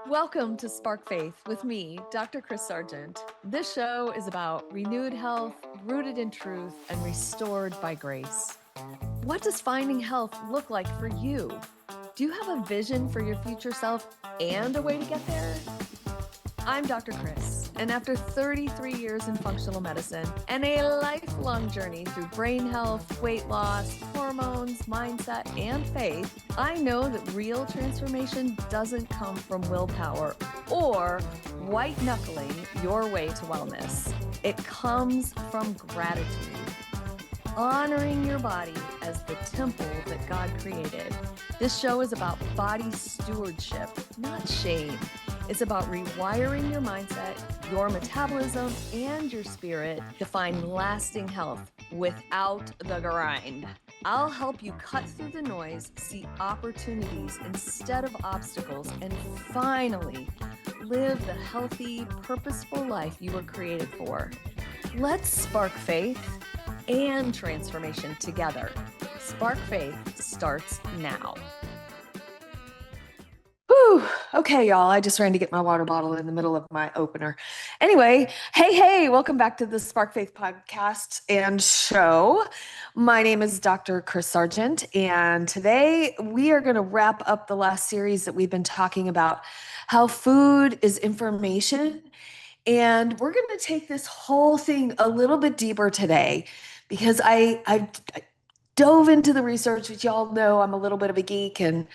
Welcome to Spark Faith with me, Dr. Kris Sargent. This show is about renewed health, rooted in truth, and restored by grace. What does finding health look like for you? Do you have a vision for your future self and a way to get there? I'm Dr. Kris, and after 33 years in functional medicine and a lifelong journey through brain health, weight loss, hormones, mindset, and faith, I know that real transformation doesn't come from willpower or white knuckling your way to wellness. It comes from gratitude, honoring your body as the temple that God created. This show is about body stewardship, not shame. It's about rewiring your mindset, your metabolism, and your spirit to find lasting health without the grind. I'll help you cut through the noise, see opportunities instead of obstacles, and finally live the healthy, purposeful life you were created for. Let's spark faith and transformation together. Spark Faith starts now. Whew. Okay, y'all. I just ran to get my water bottle in the middle of my opener. Anyway, hey, welcome back to the Spark Faith podcast and show. My name is Dr. Kris Sargent, and today we are going to wrap up the last series that we've been talking about how food is information. And we're going to take this whole thing a little bit deeper today because I dove into the research, which y'all know I'm a little bit of a geek, and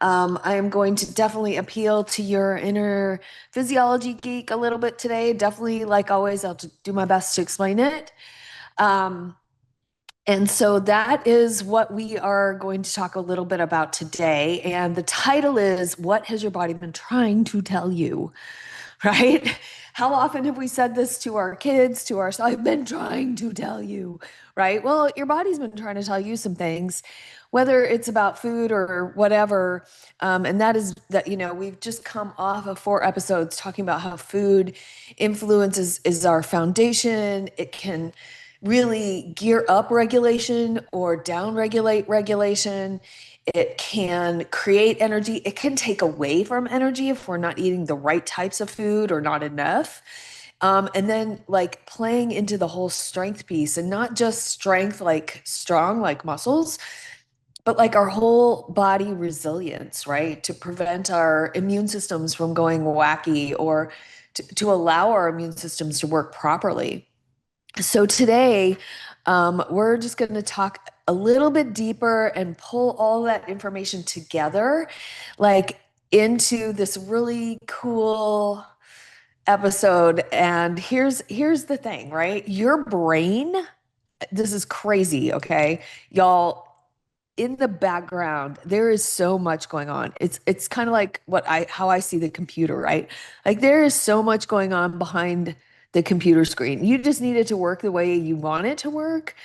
I am going to definitely appeal to your inner physiology geek a little bit today. Definitely, like always, I'll do my best to explain it. And so that is what we are going to talk a little bit about today. And the title is, What Has Your Body Been Trying to Tell You? Right? How often have we said this to our kids, to ourselves? I've been trying to tell you, right? Well, your body's been trying to tell you some things, whether it's about food or whatever. And that is that, we've just come off of 4 episodes talking about how food influences is our foundation. It can really gear up regulation or down regulate regulation. It can create energy. It can take away from energy if we're not eating the right types of food or not enough. And then like playing into the whole strength piece, and not just strength, like strong, like muscles, but like our whole body resilience, right? To prevent our immune systems from going wacky, or to allow our immune systems to work properly. So today, we're just going to talk a little bit deeper and pull all that information together, like into this really cool episode. And here's the thing, right? Your brain, this is crazy, okay? Y'all, in the background, there is so much going on. It's kind of like how I see the computer, right? Like there is so much going on behind the computer screen. You just need it to work the way you want it to work.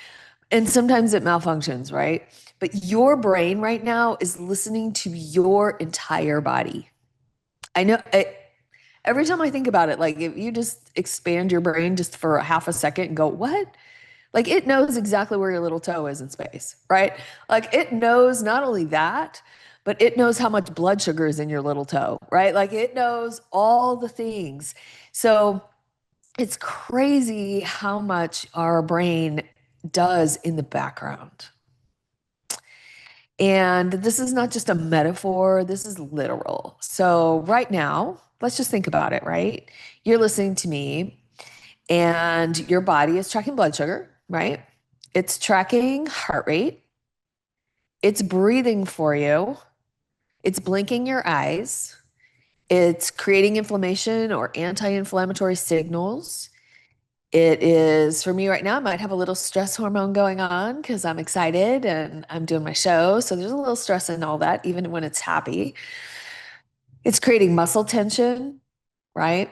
And sometimes it malfunctions, right? But your brain right now is listening to your entire body. I know every time I think about it, like if you just expand your brain just for a half a second and go, what? Like it knows exactly where your little toe is in space, right? Like it knows not only that, but it knows how much blood sugar is in your little toe, right? Like it knows all the things. So it's crazy how much our brain does in the background. And this is not just a metaphor, this is literal. So right now, let's just think about it, right? You're listening to me and your body is tracking blood sugar, right? It's tracking heart rate. It's breathing for you. It's blinking your eyes. It's creating inflammation or anti-inflammatory signals. It is, for me right now, I might have a little stress hormone going on because I'm excited and I'm doing my show. So there's a little stress in all that, even when it's happy. It's creating muscle tension, right?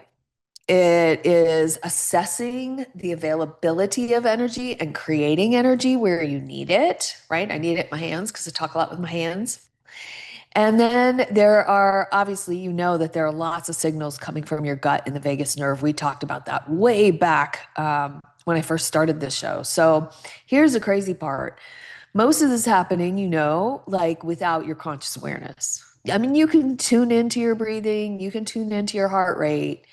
It is assessing the availability of energy and creating energy where you need it, right? I need it in my hands because I talk a lot with my hands. And then there are, obviously, that there are lots of signals coming from your gut in the vagus nerve. We talked about that way back when I first started this show. So here's the crazy part. Most of this happening, like without your conscious awareness, I mean, you can tune into your breathing, you can tune into your heart rate,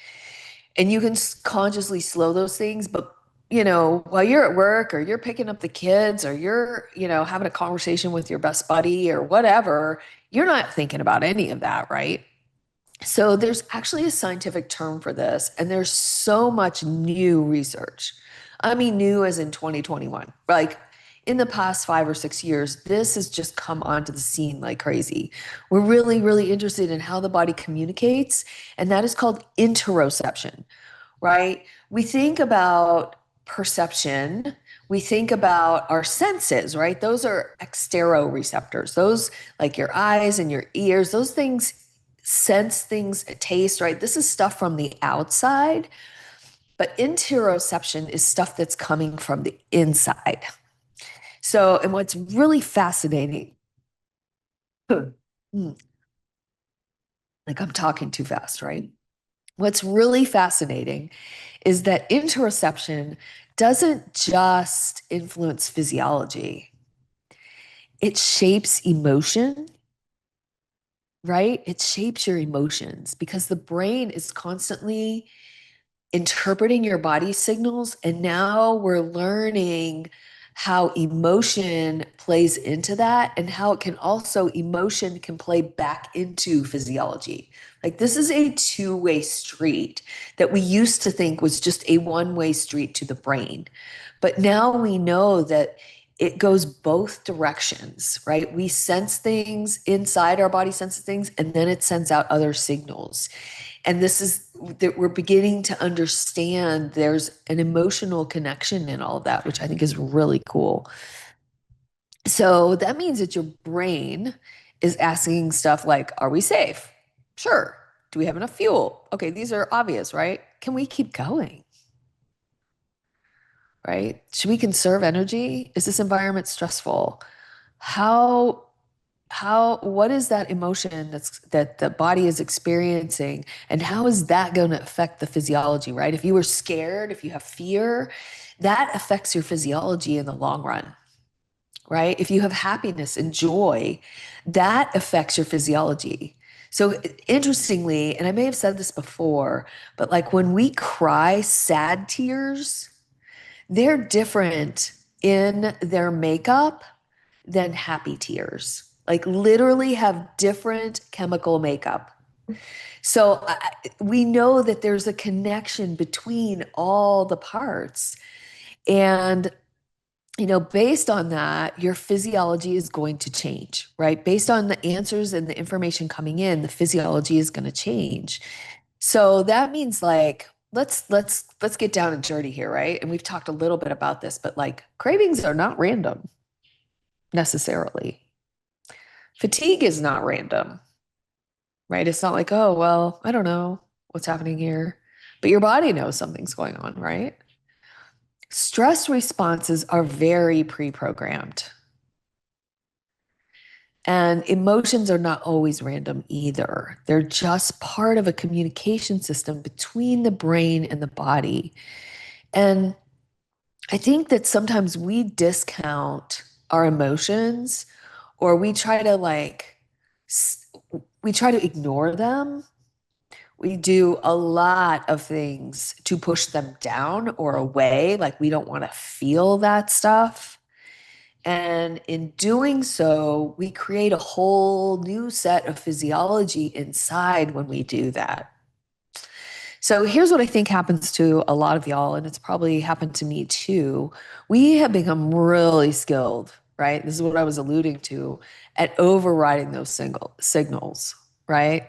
and you can consciously slow those things. But, while you're at work or you're picking up the kids or you're, having a conversation with your best buddy or whatever, you're not thinking about any of that, right? So there's actually a scientific term for this, and there's so much new research. I mean, new as in 2021. Like in the past 5 or 6 years, this has just come onto the scene like crazy. We're really, really interested in how the body communicates, and that is called interoception, right? We think about perception, we think about our senses, right? Those are exteroreceptors. Those, like your eyes and your ears, those things sense things, taste, right? This is stuff from the outside, but interoception is stuff that's coming from the inside. So, and what's really fascinating, like I'm talking too fast, right? What's really fascinating is that interoception doesn't just influence physiology, it shapes emotion, right? It shapes your emotions because the brain is constantly interpreting your body signals. And now we're learning how emotion plays into that and how it can also, emotion can play back into physiology. Like this is a two-way street that we used to think was just a one-way street to the brain. But now we know that it goes both directions, right? We sense things inside our body, senses things, and then it sends out other signals. And this is that we're beginning to understand there's an emotional connection in all of that, which I think is really cool. So that means that your brain is asking stuff like, are we safe? Sure. Do we have enough fuel? Okay, these are obvious, right? Can we keep going? Right? Should we conserve energy? Is this environment stressful? How what is that emotion that the body is experiencing, and how is that going to affect the physiology, right? If you were scared, if you have fear, that affects your physiology in the long run, right? If you have happiness and joy, that affects your physiology. So interestingly, and I may have said this before, but like when we cry sad tears, they're different in their makeup than happy tears. Like literally have different chemical makeup. So we know that there's a connection between all the parts. And, based on that, your physiology is going to change, right? Based on the answers and the information coming in, the physiology is going to change. So that means like, let's get down and dirty here, right? And we've talked a little bit about this, but like cravings are not random necessarily. Fatigue is not random, right? It's not like, oh, well, I don't know what's happening here, but your body knows something's going on, right? Stress responses are very pre-programmed. And emotions are not always random either. They're just part of a communication system between the brain and the body. And I think that sometimes we discount our emotions, or we try to we try to ignore them. We do a lot of things to push them down or away. Like we don't want to feel that stuff. And in doing so, we create a whole new set of physiology inside when we do that. So here's what I think happens to a lot of y'all, and it's probably happened to me too. We have become really skilled, right? This is what I was alluding to, at overriding those signals, right?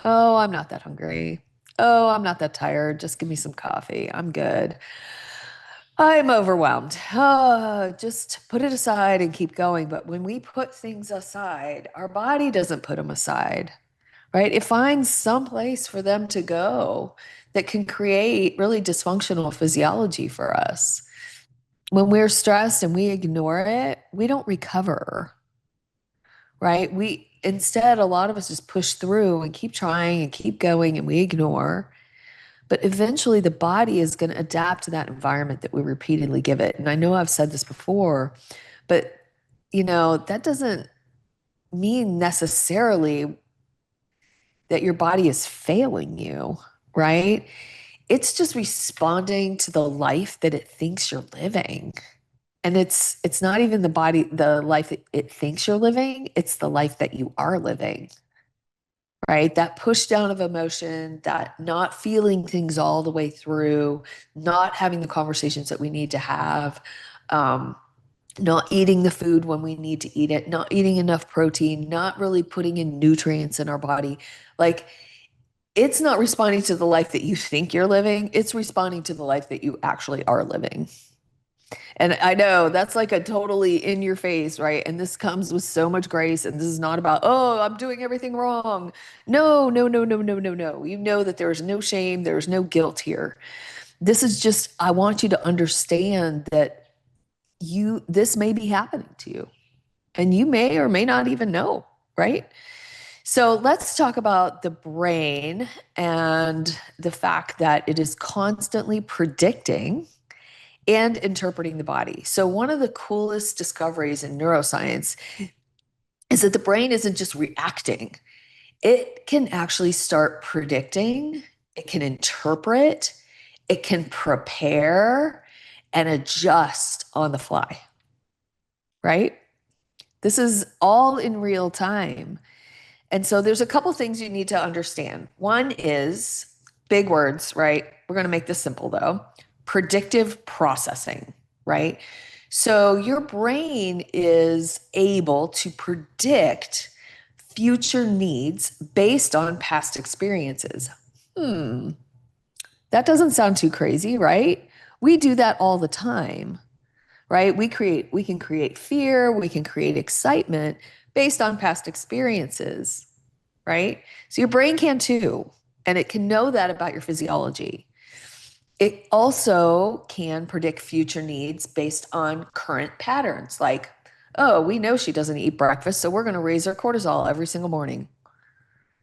Oh, I'm not that hungry. Oh, I'm not that tired. Just give me some coffee. I'm good. I'm overwhelmed. Oh, just put it aside and keep going. But when we put things aside, our body doesn't put them aside, right? It finds some place for them to go that can create really dysfunctional physiology for us. When we're stressed and we ignore it, we don't recover, right? We instead, a lot of us just push through and keep trying and keep going and we ignore. But eventually the body is going to adapt to that environment that we repeatedly give it. And I know I've said this before, but that doesn't mean necessarily that your body is failing you, right? It's just responding to the life that it thinks you're living. And it's not even the life that it thinks you're living, it's the life that you are living, right? That push down of emotion, that not feeling things all the way through, not having the conversations that we need to have, um, not eating the food when we need to eat it, not eating enough protein, not really putting in nutrients in our body. Like, it's not responding to the life that you think you're living, it's responding to the life that you actually are living. And I know that's like a totally in your face, right? And this comes with so much grace. And this is not about, oh, I'm doing everything wrong. No, no, no, no, no, no, no. You know that there is no shame, there is no guilt here. This is just, I want you to understand that this may be happening to you, and you may or may not even know, right? So let's talk about the brain and the fact that it is constantly predicting and interpreting the body. So, one of the coolest discoveries in neuroscience is that the brain isn't just reacting, it can actually start predicting, it can interpret, it can prepare and adjust on the fly, right? This is all in real time. And so there's a couple things you need to understand. One is big words, right? We're going to make this simple though. Predictive processing, right? So your brain is able to predict future needs based on past experiences. That doesn't sound too crazy, right? We do that all the time, right? We can create fear, we can create excitement based on past experiences, right? So your brain can too, and it can know that about your physiology. It also can predict future needs based on current patterns, like, oh, we know she doesn't eat breakfast, so we're going to raise her cortisol every single morning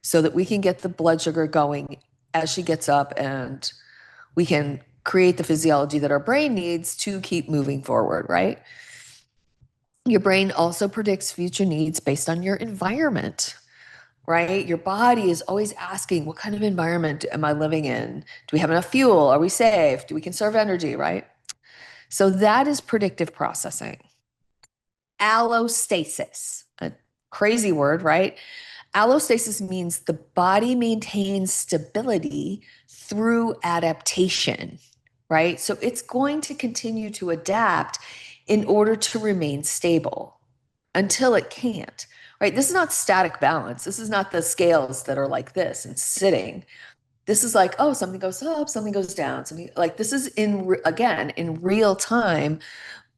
so that we can get the blood sugar going as she gets up, and we can create the physiology that our brain needs to keep moving forward, right? Your brain also predicts future needs based on your environment, right? Your body is always asking, what kind of environment am I living in? Do we have enough fuel? Are we safe? Do we conserve energy, right? So that is predictive processing. Allostasis, a crazy word, right? Allostasis means the body maintains stability through adaptation, right? So it's going to continue to adapt in order to remain stable until it can't, right? This is not static balance. This is not the scales that are like this and sitting. This is like, oh, something goes up, something goes down, something like this is again, in real time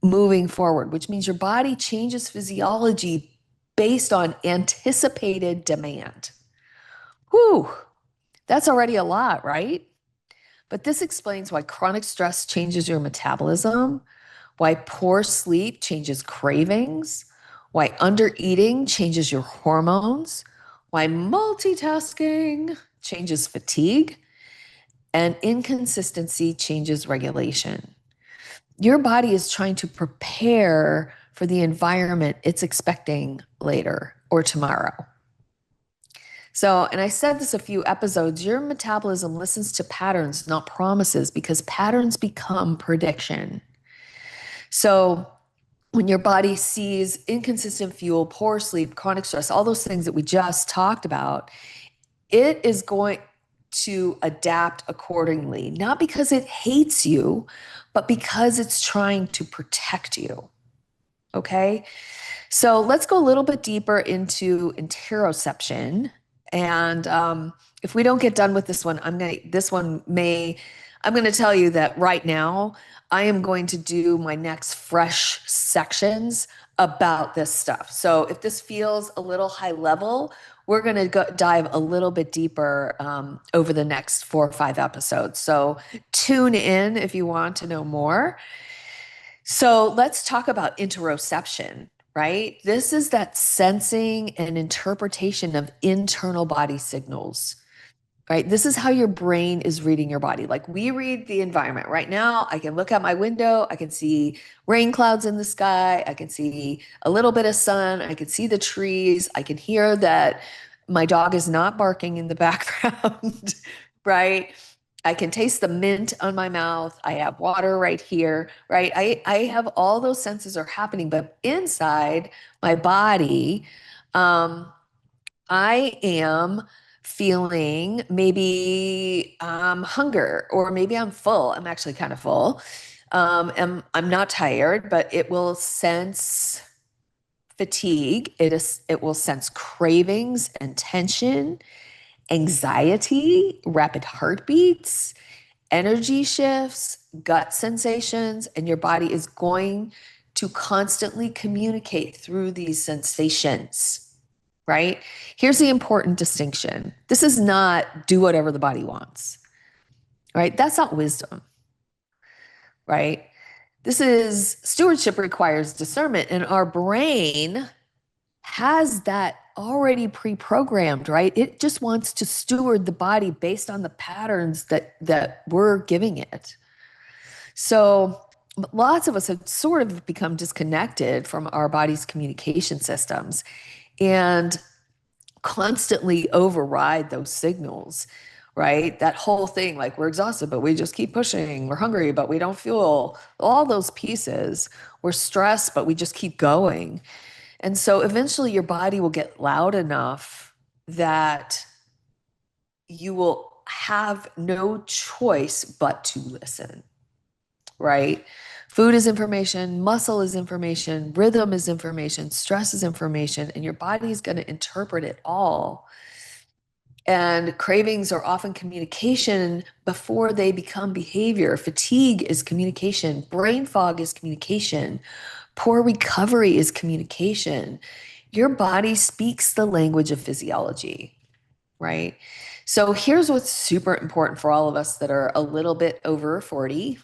moving forward, which means your body changes physiology based on anticipated demand. Whew, that's already a lot, right? But this explains why chronic stress changes your metabolism, why poor sleep changes cravings, why undereating changes your hormones, why multitasking changes fatigue, and inconsistency changes regulation. Your body is trying to prepare for the environment it's expecting later or tomorrow. So, and I said this a few episodes, your metabolism listens to patterns, not promises, because patterns become prediction. So, when your body sees inconsistent fuel, poor sleep, chronic stress, all those things that we just talked about, it is going to adapt accordingly, not because it hates you, but because it's trying to protect you. Okay. So let's go a little bit deeper into interoception. And if we don't get done with this one, I'm going to tell you that right now I am going to do my next fresh sections about this stuff. So if this feels a little high level, we're going to dive a little bit deeper over the next 4 or 5 episodes. So tune in if you want to know more. So let's talk about interoception, right? This is that sensing and interpretation of internal body signals, right? This is how your brain is reading your body. Like we read the environment. Right now, I can look out my window, I can see rain clouds in the sky, I can see a little bit of sun, I can see the trees, I can hear that My dog is not barking in the background, right? I can taste the mint on my mouth. I have water right here, right? I have all those senses are happening, but inside my body, um, I am feeling maybe hunger, or maybe I'm full. I'm actually kind of full. And I'm not tired, but it will sense fatigue. It will sense cravings and tension, anxiety, rapid heartbeats, energy shifts, gut sensations, and your body is going to constantly communicate through these sensations, right? Here's the important distinction. This is not do whatever the body wants, right? That's not wisdom, right? This is stewardship requires discernment, and our brain has that already pre-programmed, right? It just wants to steward the body based on the patterns that we're giving it. So lots of us have sort of become disconnected from our body's communication systems and constantly override those signals, right? That whole thing, like we're exhausted, but we just keep pushing. We're hungry, but we don't fuel. All those pieces. We're stressed, but we just keep going. And so eventually your body will get loud enough that you will have no choice but to listen, right? Food is information, muscle is information, rhythm is information, stress is information, and your body is going to interpret it all. And cravings are often communication before they become behavior. Fatigue is communication, brain fog is communication, poor recovery is communication. Your body speaks the language of physiology, right? So here's what's super important for all of us that are a little bit over 40.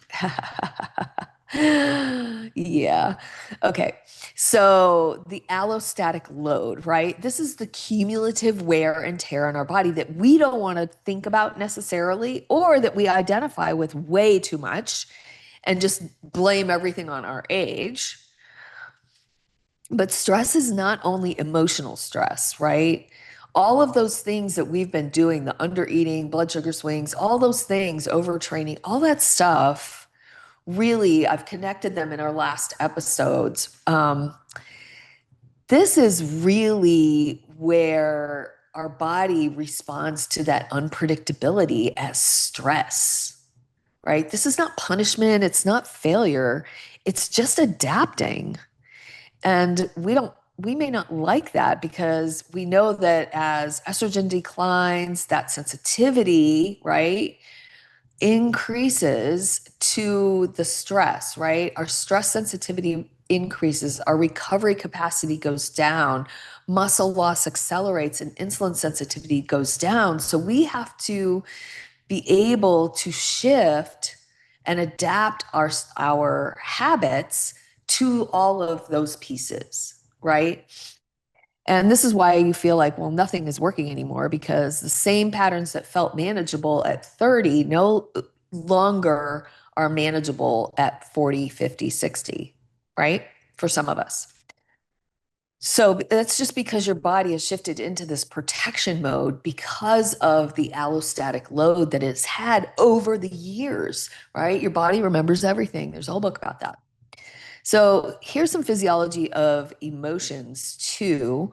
Yeah. Okay. So the allostatic load, right? This is the cumulative wear and tear on our body that we don't want to think about necessarily, or that we identify with way too much and just blame everything on our age. But stress is not only emotional stress, right? All of those things that we've been doing, the under eating, blood sugar swings, all those things, overtraining, all that stuff, really, I've connected them in our last episodes. This is really where our body responds to that unpredictability as stress, right? This is not punishment, it's not failure, it's just adapting. And we may not like that because we know that as estrogen declines, that sensitivity, right, increases to the stress, right? Our stress sensitivity increases, our recovery capacity goes down, muscle loss accelerates, and insulin sensitivity goes down. So we have to be able to shift and adapt our habits to all of those pieces, right? And this is why you feel like, well, nothing is working anymore, because the same patterns that felt manageable at 30 no longer are manageable at 40, 50, 60, right? For some of us. So that's just because your body has shifted into this protection mode because of the allostatic load that it's had over the years, right? Your body remembers everything. There's a whole book about that. So here's some physiology of emotions too.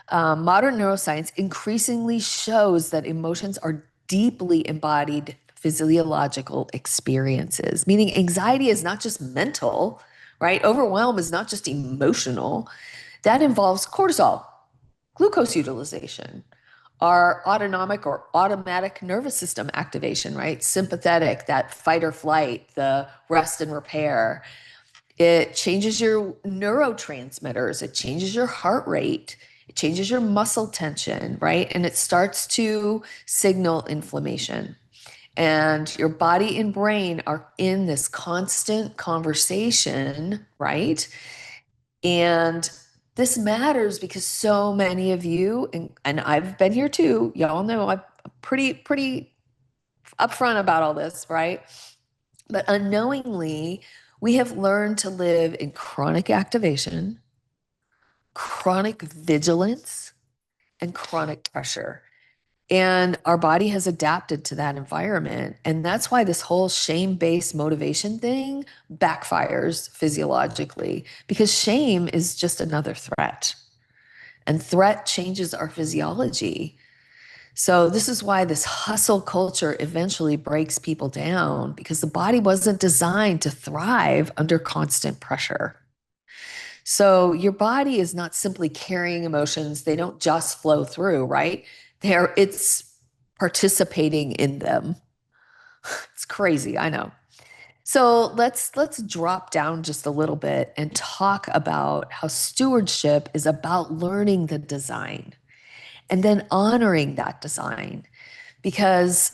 Modern neuroscience increasingly shows that emotions are deeply embodied physiological experiences, meaning anxiety is not just mental, right? Overwhelm is not just emotional. That involves cortisol, glucose utilization, our autonomic or automatic nervous system activation, right? Sympathetic, that fight or flight, the rest and repair. It changes your neurotransmitters, it changes your heart rate, it changes your muscle tension, right? And it starts to signal inflammation. And your body and brain are in this constant conversation, right? And this matters because so many of you, and I've been here too, y'all know I'm pretty upfront about all this, right? But unknowingly, we have learned to live in chronic activation, chronic vigilance, and chronic pressure. And our body has adapted to that environment. And that's why this whole shame-based motivation thing backfires physiologically, because shame is just another threat. And threat changes our physiology. So this is why this hustle culture eventually breaks people down, because the body wasn't designed to thrive under constant pressure. So your body is not simply carrying emotions. They don't just flow through, right? It's participating in them. It's crazy, I know. So let's drop down just a little bit and talk about how stewardship is about learning the design and then honoring that design, because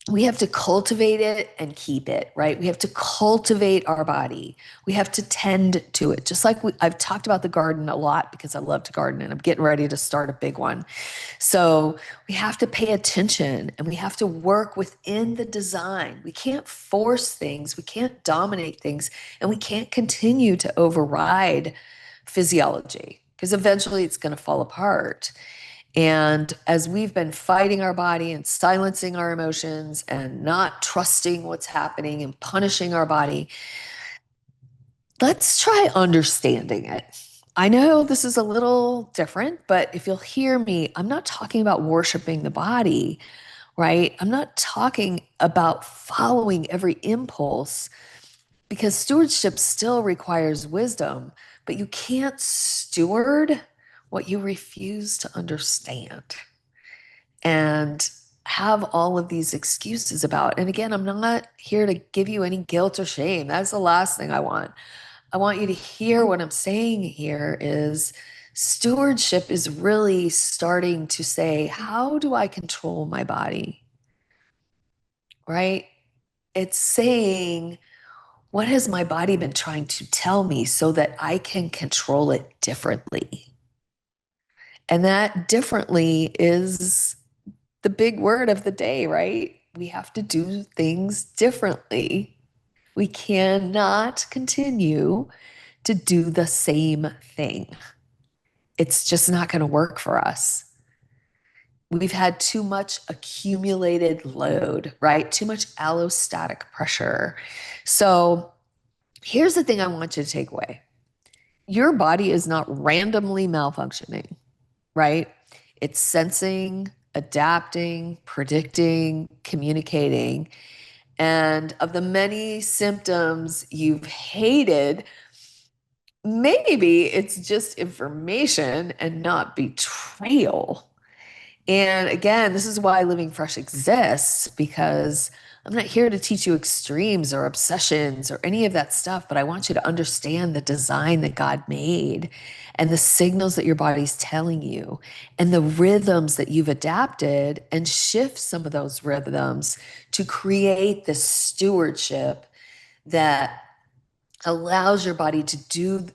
we have to cultivate it and keep it, right? We have to cultivate our body. We have to tend to it. Just like I've talked about the garden a lot because I love to garden and I'm getting ready to start a big one. So we have to pay attention and we have to work within the design. We can't force things, we can't dominate things, and we can't continue to override physiology because eventually it's going to fall apart. And as we've been fighting our body and silencing our emotions and not trusting what's happening and punishing our body, let's try understanding it. I know this is a little different, but if you'll hear me, I'm not talking about worshiping the body, right? I'm not talking about following every impulse, because stewardship still requires wisdom, but you can't steward what you refuse to understand and have all of these excuses about. And again, I'm not here to give you any guilt or shame. That's the last thing I want. I want you to hear what I'm saying here is stewardship is really starting to say, how do I control my body? Right? It's saying, what has my body been trying to tell me so that I can control it differently? And that differently is the big word of the day, right? We have to do things differently. We cannot continue to do the same thing. It's just not going to work for us. We've had too much accumulated load, right? Too much allostatic pressure. So here's the thing I want you to take away. Your body is not randomly malfunctioning, right? It's sensing, adapting, predicting, communicating. And of the many symptoms you've hated, maybe it's just information and not betrayal. And again, this is why Living Fresh exists, because I'm not here to teach you extremes or obsessions or any of that stuff, but I want you to understand the design that God made and the signals that your body's telling you and the rhythms that you've adapted, and shift some of those rhythms to create this stewardship that allows your body to do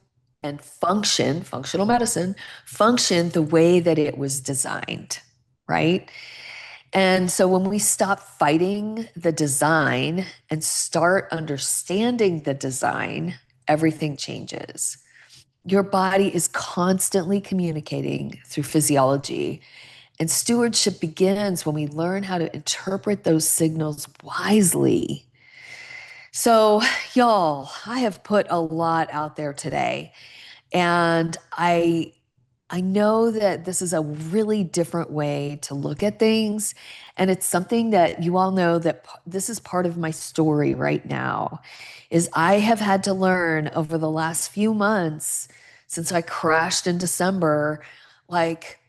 and function, functional medicine, function the way that it was designed, right? And so when we stop fighting the design and start understanding the design, everything changes. Your body is constantly communicating through physiology, and stewardship begins when we learn how to interpret those signals wisely. So, y'all, I have put a lot out there today, and I know that this is a really different way to look at things. And it's something that you all know that this is part of my story right now, is I have had to learn over the last few months since I crashed in December, like,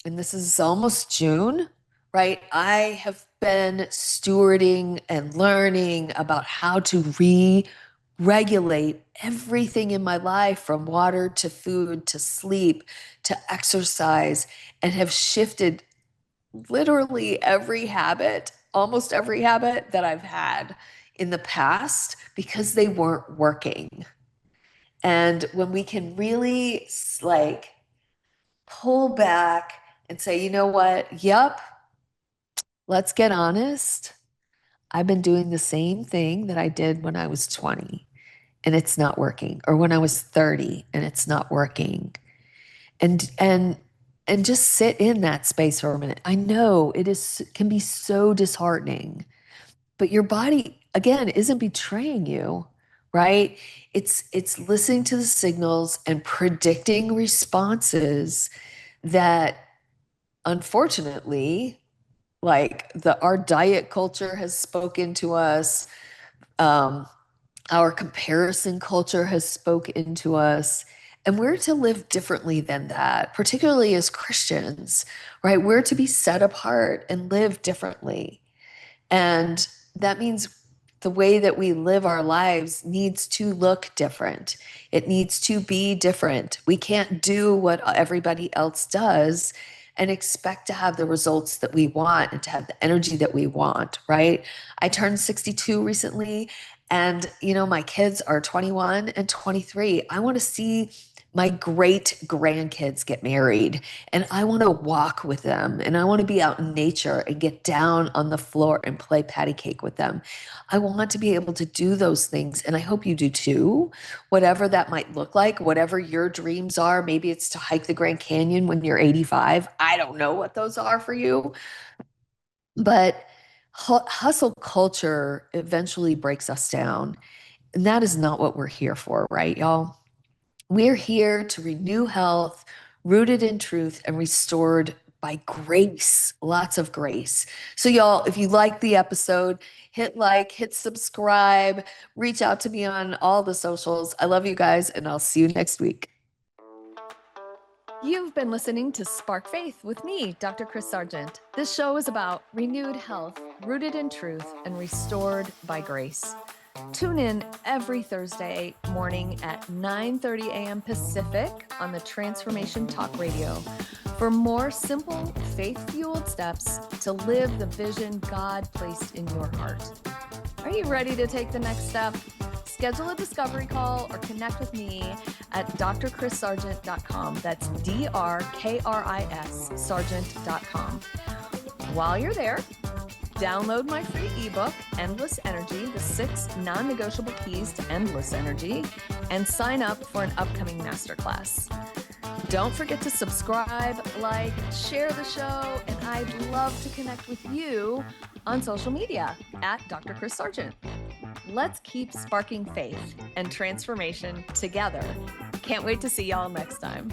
and this is almost June, right? I have been stewarding and learning about how to regulate everything in my life, from water to food to sleep to exercise, and have shifted literally every habit, almost every habit that I've had in the past, because they weren't working. And when we can really like pull back and say, you know what? Yep, let's get honest. I've been doing the same thing that I did when I was 20 and it's not working, or when I was 30 and it's not working. And and just sit in that space for a minute. I know can be so disheartening, but your body again isn't betraying you, right? It's listening to the signals and predicting responses that unfortunately, like our diet culture has spoken to us. Um, our comparison culture has spoken to us, and we're to live differently than that, particularly as Christians, right? We're to be set apart and live differently. And that means the way that we live our lives needs to look different. It needs to be different. We can't do what everybody else does and expect to have the results that we want and to have the energy that we want, right? I turned 62 recently, and my kids are 21 and 23. I want to see my great grandkids get married, and I want to walk with them, and I want to be out in nature and get down on the floor and play patty cake with them. I want to be able to do those things, and I hope you do too, whatever that might look like, whatever your dreams are. Maybe it's to hike the Grand Canyon when you're 85. I don't know what those are for you, but hustle culture eventually breaks us down, and that is not what we're here for, right, y'all? We're here to renew health, rooted in truth and restored by grace, lots of grace. So, y'all, if you like the episode, hit like, hit subscribe, reach out to me on all the socials. I love you guys, and I'll see you next week. You've been listening to Spark Faith with me, Dr. Kris Sargent. This show is about renewed health, rooted in truth and restored by grace. Tune in every Thursday morning at 9:30 a.m. Pacific on the Transformation Talk Radio for more simple, faith-fueled steps to live the vision God placed in your heart. Are you ready to take the next step? Schedule a discovery call or connect with me at drkrissargent.com. That's DRKRIS Sargent.com. While you're there, download my free ebook, Endless Energy, the 6 non-negotiable keys to endless energy, and sign up for an upcoming masterclass. Don't forget to subscribe, like, share the show, and I'd love to connect with you on social media at Dr. Kris Sargent. Let's keep sparking faith and transformation together. Can't wait to see y'all next time.